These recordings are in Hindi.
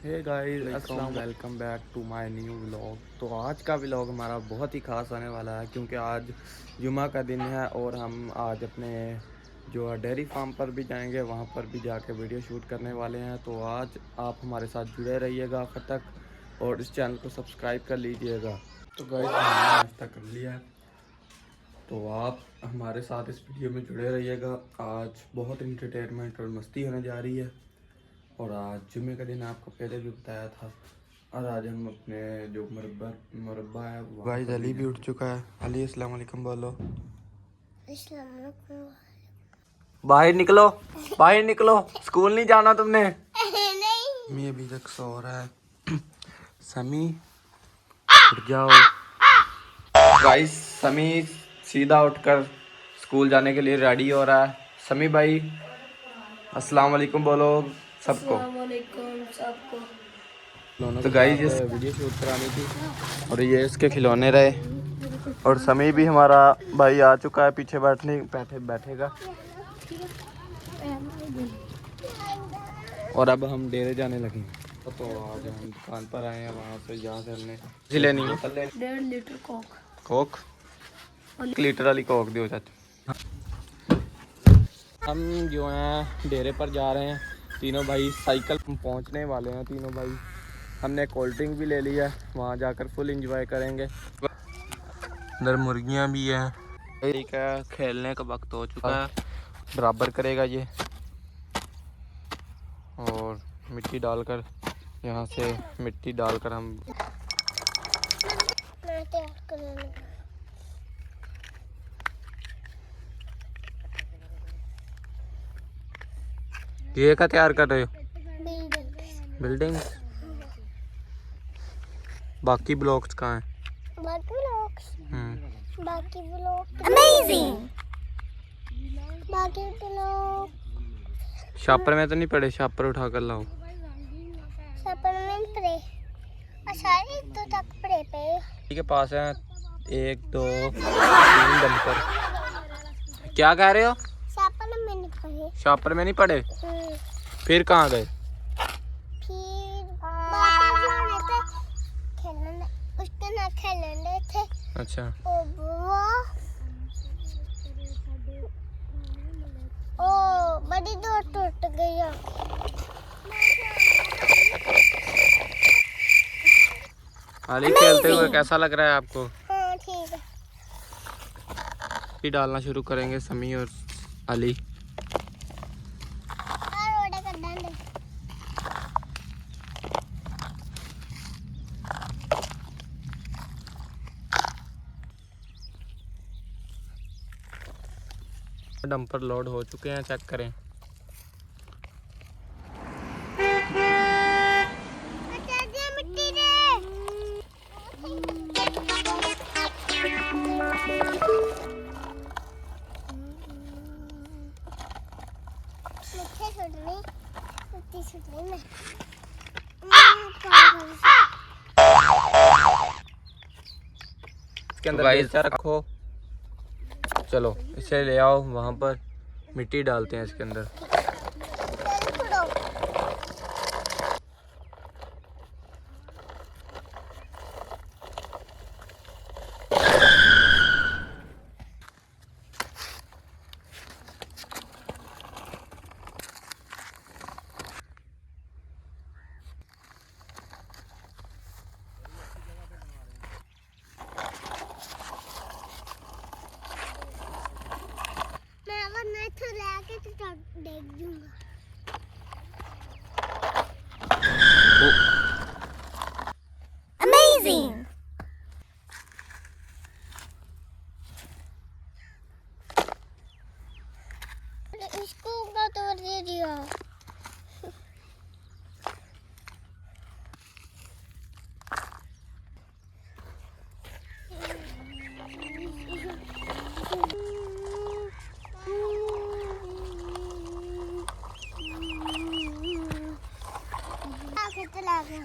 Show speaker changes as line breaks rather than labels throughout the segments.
हे गाइस, अस्सलाम welcome back to my new vlog. तो आज का व्लॉग हमारा बहुत ही ख़ास आने वाला है क्योंकि आज जुमा का दिन है और हम आज अपने जो है डेयरी फार्म पर भी जाएंगे, वहाँ पर भी जाके वीडियो शूट करने वाले हैं। तो आज आप हमारे साथ जुड़े रहिएगा आखिर तक और इस चैनल को सब्सक्राइब कर लीजिएगा। तो गाइस, हमने नाश्ता कर लिया है, तो आप हमारे साथ इस वीडियो में जुड़े रहिएगा। आज बहुत इंटरटेनमेंट और मस्ती होने जा रही है और आज जुमे का दिन आपको पहले भी बताया था। और आज हम अपने जो मुरब्बा है गाइस, अली भी उठ चुका है। अली, अस्सलाम वालेकुम बोलो।
अस्सलाम वालेकुम।
बाहर निकलो, बाहर निकलो, स्कूल नहीं जाना तुमने।
नहीं।
मैं अभी तक सो रहा है। समी उठ जाओ। गाइस, समी सीधा उठकर स्कूल जाने के लिए रेडी हो रहा है। समी भाई, अस्सलाम वालेकुम बोलो सबको। तो गाइस, ये वीडियो शूट करानी थी और ये इसके खिलौने रहे। और समी भी हमारा भाई आ चुका है, पीछे बैठेगा। और अब हम डेरे जाने लगे। तो आज हम दुकान पर आए हैं, वहाँ से यहाँ से हमने लेनी है
1.5 लीटर
कोक। 1 लीटर वाली कोक दो चाचा। हम जो हैं डेरे पर जा रहे हैं, तीनों भाई साइकिल पहुँचने वाले हैं। तीनों भाई हमने कोल्ड ड्रिंक भी ले लिया है, वहाँ जाकर फुल एंजॉय करेंगे। अंदर मुर्गियाँ भी हैं। ठीक है, खेलने का वक्त हो चुका है। बराबर करेगा ये और मिट्टी डालकर, यहाँ से मिट्टी डालकर हम
मैं तैयार करूँगा।
ये का तैयार कर रहे हो?
बिल्डिंग।
बिल्डिंग। बाकी ब्लॉक्स कहाँ हैं?
बाकी ब्लॉक अमेजिंग। बाकी ब्लॉक
शापर में तो नहीं पड़े, शापर उठा कर लाओ।
सपन पड़े और सारे तो तक पड़े पे
के पास है 1 2 3 डंपर। क्या कह रहे हो?
सपन में नहीं पड़े।
शापर में नहीं पड़े? फिर कहाँ गए?
फिर बाकी थे खेलने, उसके ना खेलने थे।
अच्छा।
ओ बड़ी दौड़ टूट गई।
हाली खेलते हुए कैसा लग रहा है आपको?
हाँ ठीक है।
भी डालना शुरू करेंगे समी और अली। डंपर लोड हो चुके हैं, चेक करें। इसके अंदर बेलचा रखो। चलो इसे ले आओ, वहाँ पर मिट्टी डालते हैं इसके अंदर।
मैं तो लाके तो देख दूंगा। Amazing! इसको ऊपर तोड़ दे दिया। चला गया।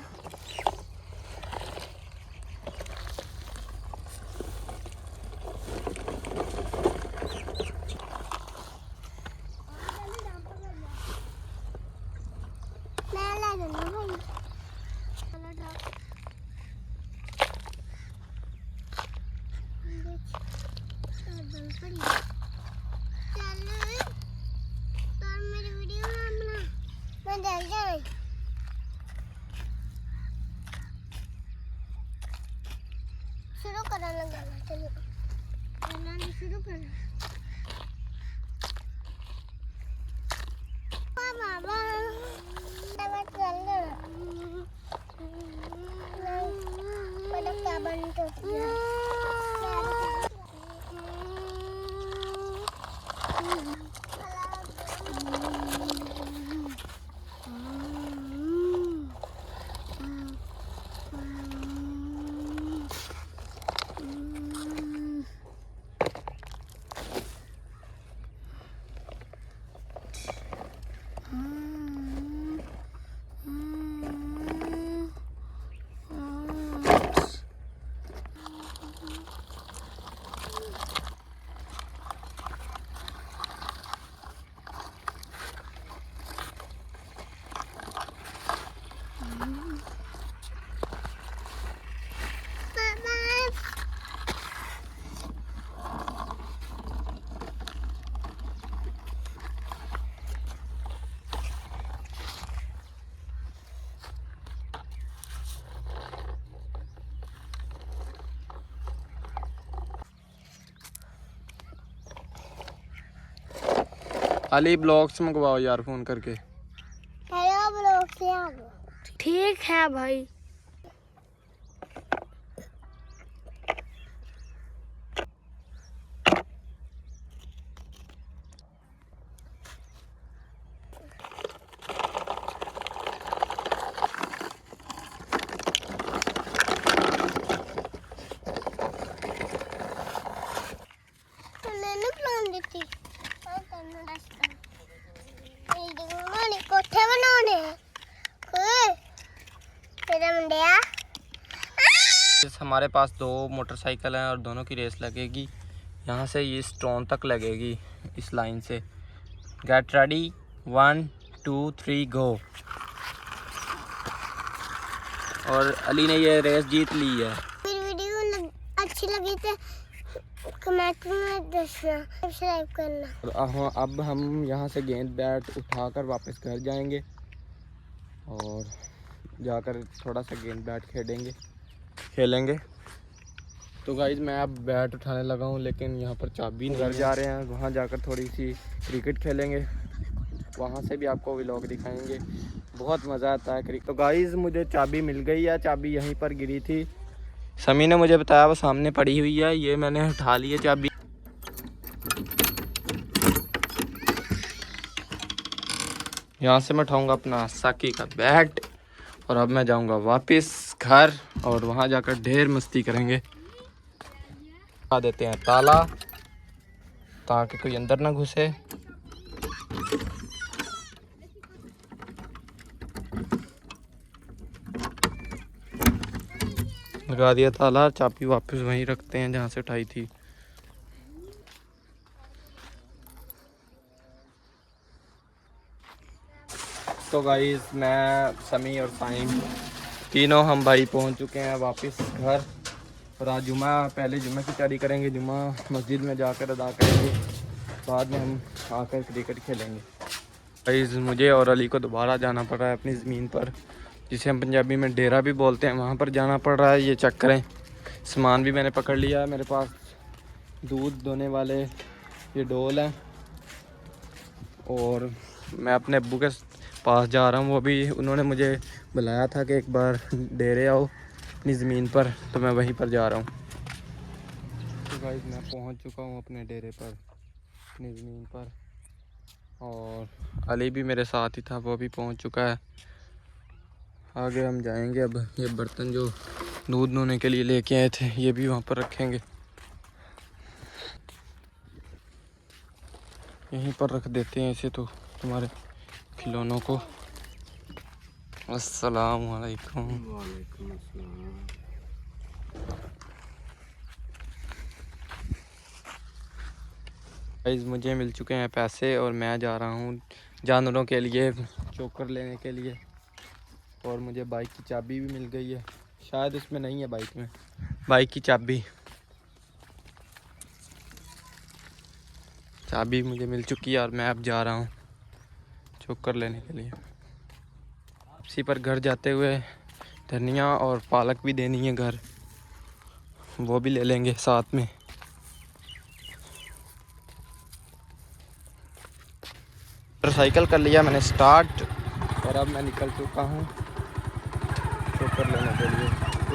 अली ब्लॉग्स मंगवाओ यार फ़ोन करके।
हेलो ब्लॉग से आओ। ठीक है भाई। कोठे बनाने
हमारे पास 2 मोटरसाइकिल हैं और दोनों की रेस लगेगी। यहाँ से ये स्टोन तक लगेगी इस लाइन से। गेट रेडी 1 2 3 गो। और अली ने ये रेस जीत ली है।
मेरी वीडियो अच्छी लगी तो कमेंट में दसना, सब्सक्राइब करना।
अब हम यहाँ से गेंद बैट उठाकर वापस घर जाएंगे और जाकर थोड़ा सा गेंद बैट खेलेंगे। तो गाइज मैं अब बैट उठाने लगा हूँ, लेकिन यहाँ पर चाबी घर जा रहे हैं। वहाँ जाकर थोड़ी सी क्रिकेट खेलेंगे, वहाँ से भी आपको व्लॉग दिखाएंगे। बहुत मज़ा आता है क्रिकेट। तो गाइज मुझे चाबी मिल गई है, चाबी यहीं पर गिरी थी। समी ने मुझे बताया वो सामने पड़ी हुई है, ये मैंने उठा ली है चाबी। यहाँ से मैं उठाऊँगा अपना साकी का बैट और अब मैं जाऊँगा वापस घर और वहाँ जाकर ढेर मस्ती करेंगे। लगा देते हैं ताला ताकि कोई अंदर ना घुसे। लगा दिया ताला, चाबी वापस वहीं रखते हैं जहाँ से उठाई थी। तो गाइस मैं, समी और साइम तीनों हम भाई पहुँच चुके हैं वापस घर। और आज पहले जुम्मे की तैयारी करेंगे, जुम्मा मस्जिद में जाकर अदा करेंगे, बाद में हम आकर क्रिकेट खेलेंगे। गाइस मुझे और अली को दोबारा जाना पड़ रहा है अपनी ज़मीन पर, जिसे हम पंजाबी में डेरा भी बोलते हैं, वहाँ पर जाना पड़ रहा है। ये चेक करें, सामान भी मैंने पकड़ लिया है। मेरे पास दूध दोने वाले ये डोल हैं और मैं अपने अब्बू के पास जा रहा हूँ। वो भी उन्होंने मुझे बुलाया था कि एक बार डेरे आओ अपनी ज़मीन पर, तो मैं वहीं पर जा रहा हूँ। तो गाइस मैं पहुँच चुका हूँ अपने डेरे पर, अपनी ज़मीन पर, और अली भी मेरे साथ ही था, वो भी पहुँच चुका है। आगे हम जाएंगे। अब ये बर्तन जो दूध धोने के लिए लेके आए थे ये भी वहाँ पर रखेंगे, यहीं पर रख देते हैं इसे तो तुम्हारे खिलौनों को। अस्सलाम वालेकुम। वालेकुम अस्सलाम। गाइस मुझे मिल चुके हैं पैसे और मैं जा रहा हूँ जानवरों के लिए चोकर लेने के लिए। और मुझे बाइक की चाबी भी मिल गई है, शायद इसमें नहीं है बाइक में बाइक की चाबी मुझे मिल चुकी है और मैं अब जा रहा हूँ चोकर लेने के लिए। इसी पर घर जाते हुए धनिया और पालक भी देनी है घर, वो भी ले लेंगे साथ में। मोटरसाइकिल कर लिया मैंने स्टार्ट और अब मैं निकल चुका हूँ चोकर लेने के लिए।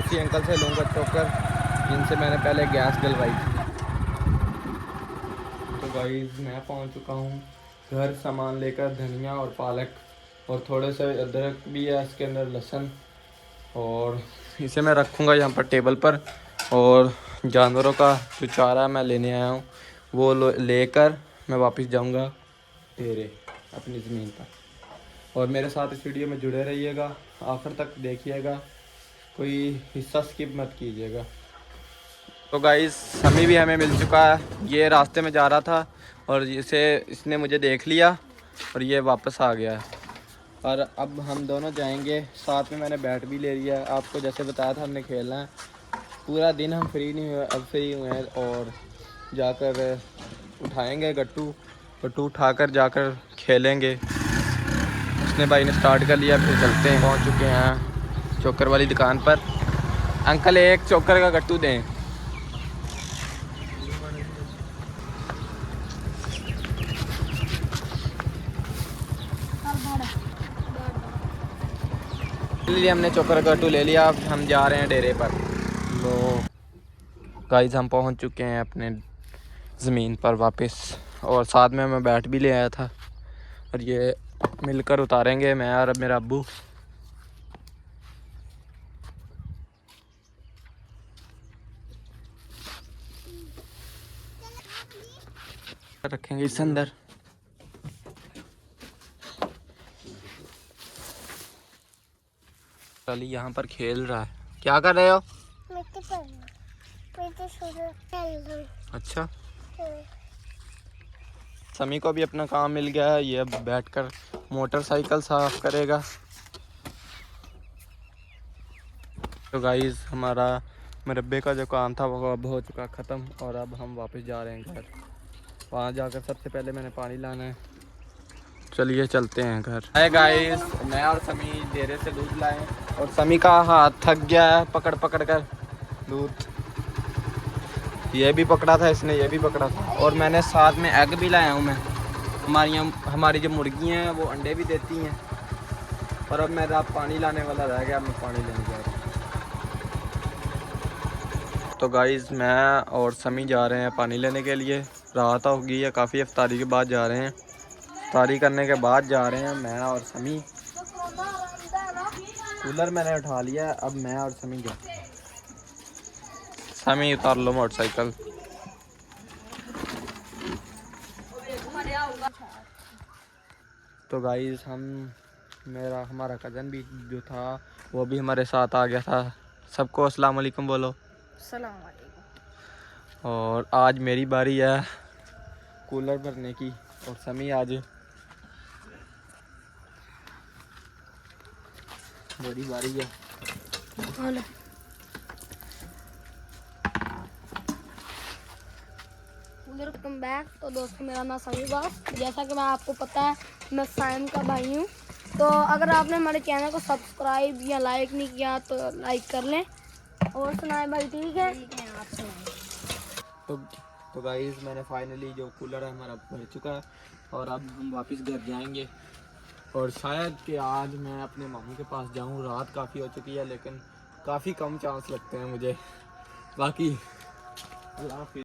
उसी अंकल से लूँगा चोकर जिनसे मैंने पहले गैस डलवाई थी। तो गाइस मैं पहुँच चुका हूँ घर, सामान लेकर, धनिया और पालक और थोड़े से अदरक भी है इसके अंदर, लहसुन, और इसे मैं रखूँगा यहाँ पर टेबल पर। और जानवरों का जो चारा मैं लेने आया हूँ वो लेकर मैं वापस जाऊँगा डेरे अपनी ज़मीन पर। और मेरे साथ इस वीडियो में जुड़े रहिएगा, आखिर तक देखिएगा, कोई हिस्सा स्किप मत कीजिएगा। तो गाइस समी भी हमें मिल चुका है, ये रास्ते में जा रहा था और इसने मुझे देख लिया और ये वापस आ गया है। और अब हम दोनों जाएंगे साथ में, मैंने बैट भी ले लिया है। आपको जैसे बताया था हमने खेलना है पूरा दिन, हम फ्री नहीं हुए, अब फ्री हुए हैं और जाकर उठाएंगे गट्टू उठाकर जाकर खेलेंगे। उसने भाई ने स्टार्ट कर लिया, फिर चलते हैं। पहुंच चुके हैं चोकर वाली दुकान पर। अंकल एक चोकर का गट्टू दें। लिए हमने चोकर कट्टू ले लिया, अब हम जा रहे हैं डेरे पर। लो गाइस हम पहुंच चुके हैं अपने ज़मीन पर वापस, और साथ में मैं बैट भी ले आया था, और ये मिलकर उतारेंगे मैं और मेरा अब्बू। रखेंगे इस अंदर। चलिए यहाँ पर खेल रहा है, क्या कर रहे हो?
मिट्टी पर मिट्टी शुरू खेल रहा हूँ।
अच्छा, समी को भी अपना काम मिल गया है, ये अब बैठकर मोटरसाइकिल साफ करेगा। तो गाइस हमारा मुरब्बे का जो काम था वो अब हो चुका ख़त्म, और अब हम वापस जा रहे हैं घर। वहाँ जाकर सबसे पहले मैंने पानी लाना है। चलिए चलते हैं घर। हाय गाइस, मैं और समी डेरे से दूध लाए, और समी का हाथ थक गया है पकड़ पकड़ कर दूध। ये भी पकड़ा था इसने, ये भी पकड़ा था, और मैंने साथ में एग भी लाया हूँ मैं। हमारी जो मुर्गी हैं वो अंडे भी देती हैं। और अब मेरा पानी लाने वाला रह गया, मैं पानी लेने जा रहा हूँ। तो गाइस मैं और समी जा रहे हैं पानी लेने के लिए। रात हो गई है काफ़ी, इफ्तारी के बाद जा रहे हैं। इफ्तारी करने के बाद जा रहे हैं मैं और समी। कूलर मैंने उठा लिया, अब मैं और समी जा। समी उतार लो मोटरसाइकिल। तो गाइस हमारा कज़न भी जो था वो भी हमारे साथ आ गया था। सबको अस्सलाम वालेकुम बोलो।
अस्सलाम वालेकुम।
और आज मेरी बारी है कूलर भरने की, और समी आज मेरी बारी है।
Welcome back. तो दोस्तों मेरा नाम समी बास, जैसा कि मैं आपको पता है मैं साइम का भाई हूँ। तो अगर आपने हमारे चैनल को सब्सक्राइब या लाइक नहीं किया तो लाइक कर लें। और सुनाए भाई, ठीक है आप सुनाए।
तो गाइस मैंने फाइनली जो कूलर है हमारा भर चुका है, और अब हम वापस घर जाएंगे। और शायद कि आज मैं अपने मामू के पास जाऊं। रात काफ़ी हो चुकी है, लेकिन काफ़ी कम चांस लगते हैं मुझे। बाकी अल्लाह हाफिज़।